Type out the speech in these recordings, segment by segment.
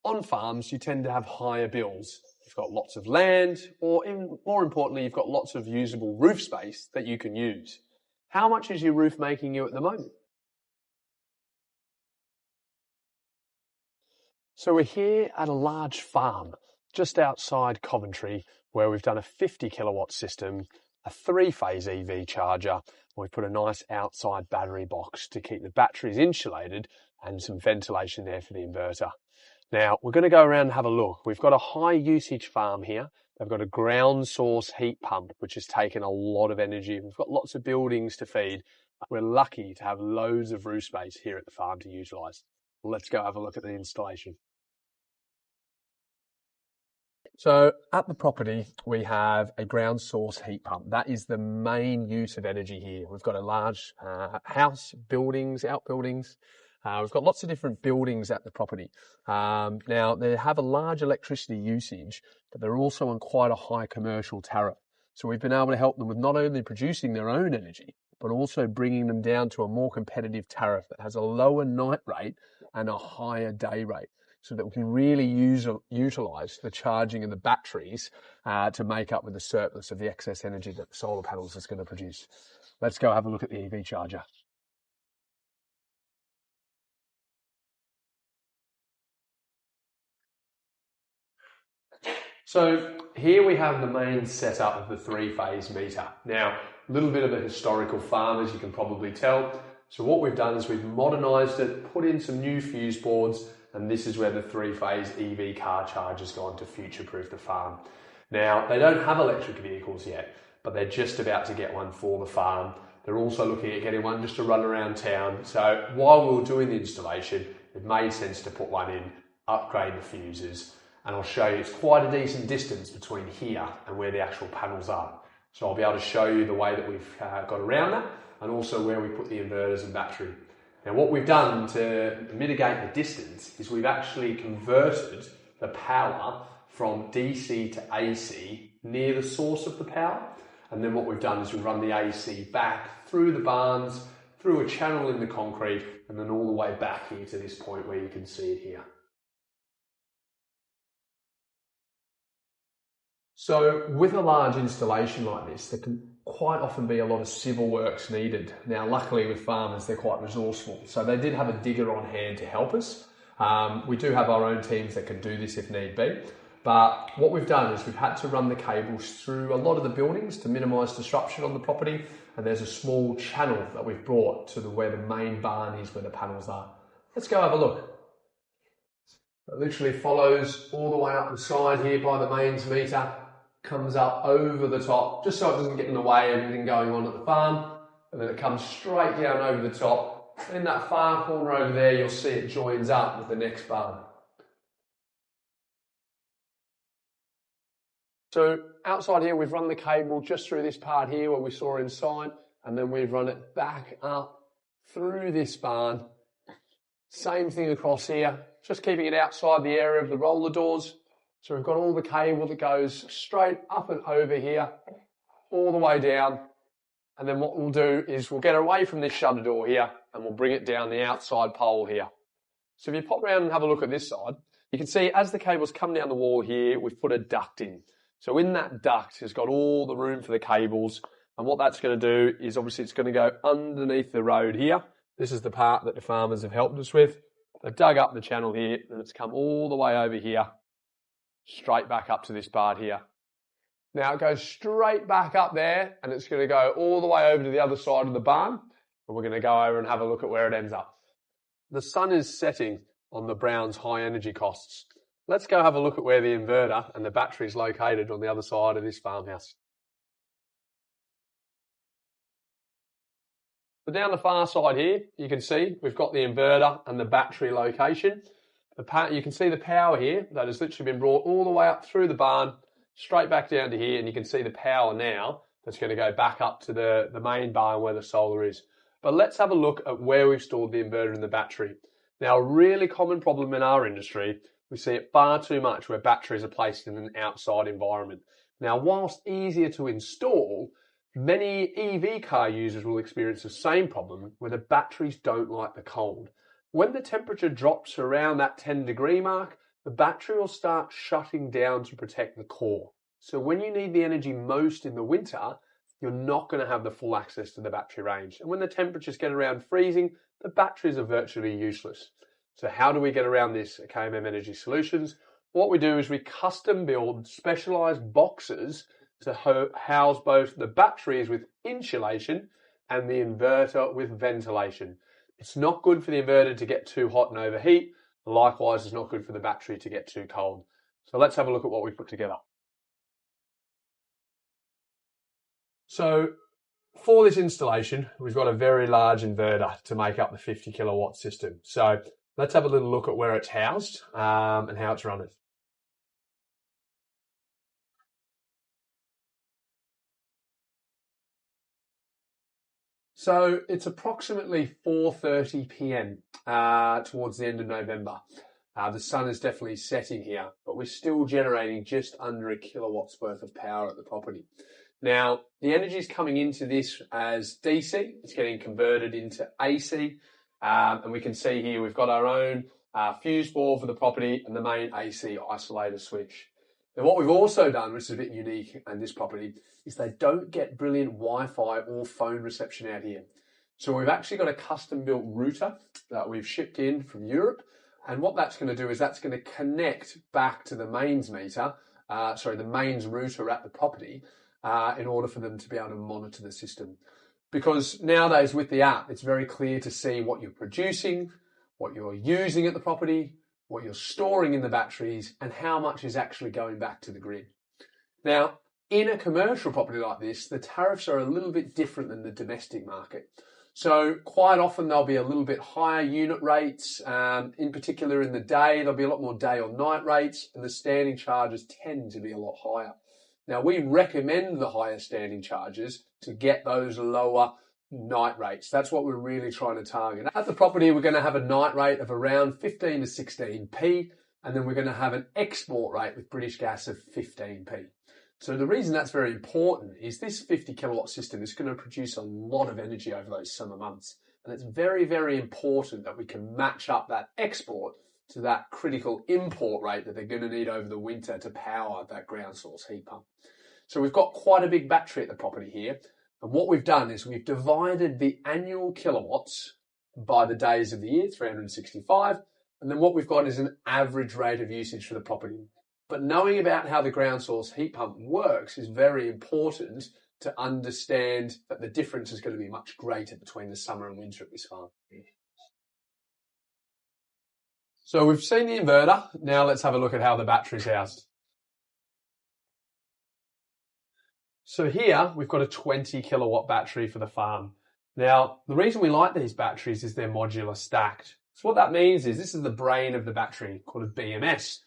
On farms, you tend to have higher bills. You've got lots of land, or even more importantly, you've got lots of usable roof space that you can use. How much is your roof making you at the moment? So we're here at a large farm just outside Coventry where we've done a 50 kilowatt system, a 3-phase EV charger, and we've put a nice outside battery box to keep the batteries insulated and some ventilation there for the inverter. Now we're going to go around and have a look. We've got a high usage farm here. They've got a ground source heat pump which has taken a lot of energy. We've got lots of buildings to feed. We're lucky to have loads of roof space here at the farm to utilise. Let's go have a look at the installation. So at the property, we have a ground source heat pump. That is the main use of energy here. We've got a large house, buildings, outbuildings. We've got lots of different buildings at the property. Now, they have a large electricity usage, but they're also on quite a high commercial tariff. So we've been able to help them with not only producing their own energy, but also bringing them down to a more competitive tariff that has a lower night rate and a higher day rate, so that we can really utilise the charging of the batteries to make up with the surplus of the excess energy that the solar panels is going to produce. Let's go have a look at the EV charger. So here we have the main setup of the 3-phase meter. Now, a little bit of a historical farm, as you can probably tell. So what we've done is we've modernised it, put in some new fuse boards, and this is where the 3-phase EV car charger's gone to future-proof the farm. Now, they don't have electric vehicles yet, but they're just about to get one for the farm. They're also looking at getting one just to run around town. So while we were doing the installation, it made sense to put one in, upgrade the fuses, and I'll show you it's quite a decent distance between here and where the actual panels are. So I'll be able to show you the way that we've got around that, and also where we put the inverters and battery. Now what we've done to mitigate the distance is we've actually converted the power from DC to AC near the source of the power. And then what we've done is we've run the AC back through the barns, through a channel in the concrete, and then all the way back here to this point where you can see it here. So with a large installation like this, there can quite often be a lot of civil works needed. Now, luckily with farmers, they're quite resourceful. So they did have a digger on hand to help us. We do have our own teams that can do this if need be. But what we've done is we've had to run the cables through a lot of the buildings to minimise disruption on the property. And there's a small channel that we've brought to where the main barn is, where the panels are. Let's go have a look. It literally follows all the way up the side here by the mains meter, comes up over the top, just so it doesn't get in the way of everything going on at the farm, and then it comes straight down over the top. In that far corner over there, you'll see it joins up with the next barn. So outside here, we've run the cable just through this part here where we saw inside, and then we've run it back up through this barn. Same thing across here, just keeping it outside the area of the roller doors. So we've got all the cable that goes straight up and over here, all the way down. And then what we'll do is we'll get away from this shutter door here and we'll bring it down the outside pole here. So if you pop around and have a look at this side, you can see as the cables come down the wall here, we've put a duct in. So in that duct has got all the room for the cables. And what that's going to do is obviously it's going to go underneath the road here. This is the part that the farmers have helped us with. They've dug up the channel here and it's come all the way over here, straight back up to this part here. Now it goes straight back up there and it's going to go all the way over to the other side of the barn. And we're going to go over and have a look at where it ends up. The sun is setting on the Brown's high energy costs. Let's go have a look at where the inverter and the battery is located on the other side of this farmhouse. So down the far side here, you can see we've got the inverter and the battery location. You can see the power here that has literally been brought all the way up through the barn, straight back down to here, and you can see the power now that's going to go back up to the main barn where the solar is. But let's have a look at where we've stored the inverter and the battery. Now, a really common problem in our industry, we see it far too much where batteries are placed in an outside environment. Now, whilst easier to install, many EV car users will experience the same problem where the batteries don't like the cold. When the temperature drops around that 10-degree mark, the battery will start shutting down to protect the core. So when you need the energy most in the winter, you're not going to have the full access to the battery range. And when the temperatures get around freezing, the batteries are virtually useless. So how do we get around this at KMM Energy Solutions? What we do is we custom build specialized boxes to house both the batteries with insulation and the inverter with ventilation. It's not good for the inverter to get too hot and overheat. Likewise, it's not good for the battery to get too cold. So let's have a look at what we've put together. So for this installation, we've got a very large inverter to make up the 50 kilowatt system. So let's have a little look at where it's housed and how it's running. So it's approximately 4:30 p.m. Towards the end of November. The sun is definitely setting here, but we're still generating just under a kilowatts worth of power at the property. Now, the energy is coming into this as DC. It's getting converted into AC. And we can see here we've got our own fuse board for the property and the main AC isolator switch. Now, what we've also done, which is a bit unique in this property, is they don't get brilliant Wi-Fi or phone reception out here. So we've actually got a custom-built router that we've shipped in from Europe. And what that's going to do is that's going to connect back to the mains meter, the mains router at the property, in order for them to be able to monitor the system. Because nowadays with the app, it's very clear to see what you're producing, what you're using at the property, what you're storing in the batteries, and how much is actually going back to the grid. Now, in a commercial property like this, the tariffs are a little bit different than the domestic market. So quite often there'll be a little bit higher unit rates. In particular in the day, there'll be a lot more day or night rates, and the standing charges tend to be a lot higher. Now, we recommend the higher standing charges to get those lower night rates. That's what we're really trying to target. At the property, we're going to have a night rate of around 15 to 16p, and then we're going to have an export rate with British Gas of 15p. So the reason that's very important is this 50 kilowatt system is going to produce a lot of energy over those summer months. And it's very, very important that we can match up that export to that critical import rate that they're going to need over the winter to power that ground source heat pump. So we've got quite a big battery at the property here. And what we've done is we've divided the annual kilowatts by the days of the year, 365. And then what we've got is an average rate of usage for the property. But knowing about how the ground source heat pump works is very important to understand that the difference is going to be much greater between the summer and winter at this farm. So we've seen the inverter. Now let's have a look at how the battery's housed. So here we've got a 20 kilowatt battery for the farm. Now, the reason we like these batteries is they're modular stacked. So what that means is this is the brain of the battery called a BMS.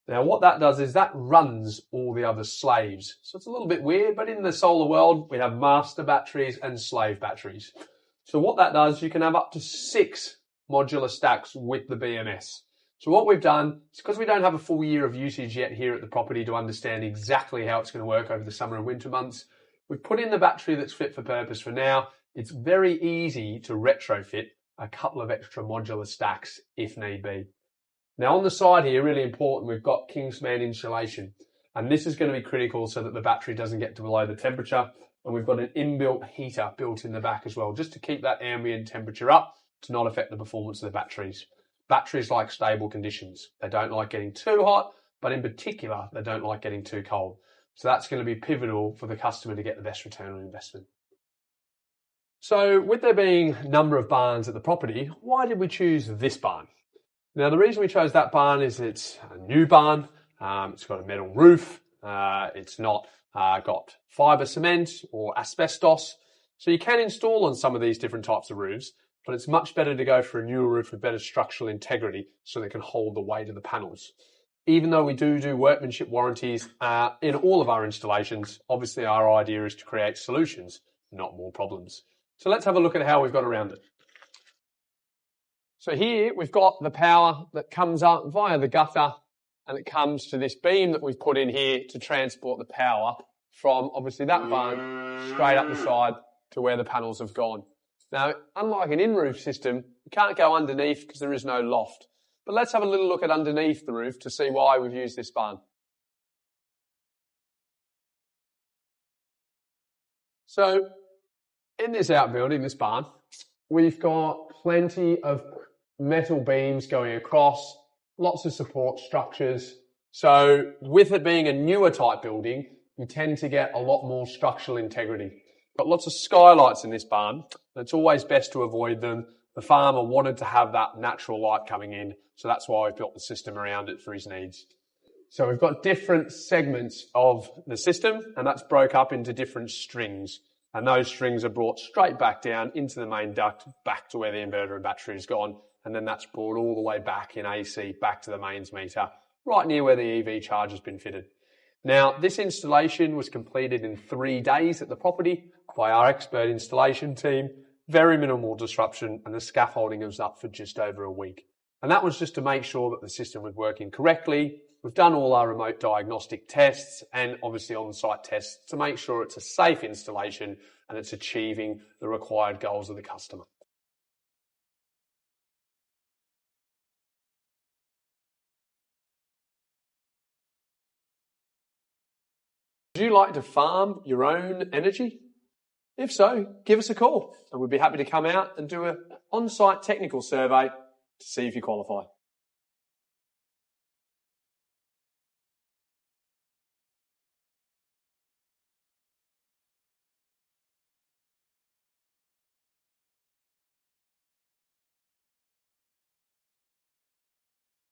Now, what that does is that runs all the other slaves. So it's a little bit weird, but in the solar world, we have master batteries and slave batteries. So what that does, you can have up to 6 modular stacks with the BMS. So what we've done is because we don't have a full year of usage yet here at the property to understand exactly how it's going to work over the summer and winter months, we've put in the battery that's fit for purpose for now. It's very easy to retrofit a couple of extra modular stacks if need be. Now on the side here, really important, we've got Kingsman insulation, and this is going to be critical so that the battery doesn't get to below the temperature, and we've got an inbuilt heater built in the back as well, just to keep that ambient temperature up to not affect the performance of the batteries. Batteries like stable conditions. They don't like getting too hot, but in particular, they don't like getting too cold. So that's going to be pivotal for the customer to get the best return on investment. So with there being a number of barns at the property, why did we choose this barn? Now, the reason we chose that barn is it's a new barn. It's got a metal roof. It's not got fibre cement or asbestos. So you can install on some of these different types of roofs, but it's much better to go for a newer roof with better structural integrity so they can hold the weight of the panels. Even though we do workmanship warranties in all of our installations, obviously our idea is to create solutions, not more problems. So let's have a look at how we've got around it. So here we've got the power that comes up via the gutter, and it comes to this beam that we've put in here to transport the power from obviously that barn straight up the side to where the panels have gone. Now, unlike an in-roof system, you can't go underneath because there is no loft. But let's have a little look at underneath the roof to see why we've used this barn. So in this outbuilding, this barn, we've got plenty of metal beams going across, lots of support structures. So with it being a newer type building, you tend to get a lot more structural integrity. Got lots of skylights in this barn, and it's always best to avoid them. The farmer wanted to have that natural light coming in, so that's why we've built the system around it for his needs. So we've got different segments of the system, and that's broke up into different strings. And those strings are brought straight back down into the main duct, back to where the inverter and battery has gone, and then that's brought all the way back in AC, back to the mains meter, right near where the EV charge has been fitted. Now, this installation was completed in 3 days at the property by our expert installation team. Very minimal disruption, and the scaffolding was up for just over a week. And that was just to make sure that the system was working correctly. We've done all our remote diagnostic tests and obviously on-site tests to make sure it's a safe installation and it's achieving the required goals of the customer. Would you like to farm your own energy? If so, give us a call and we'd be happy to come out and do an on-site technical survey to see if you qualify.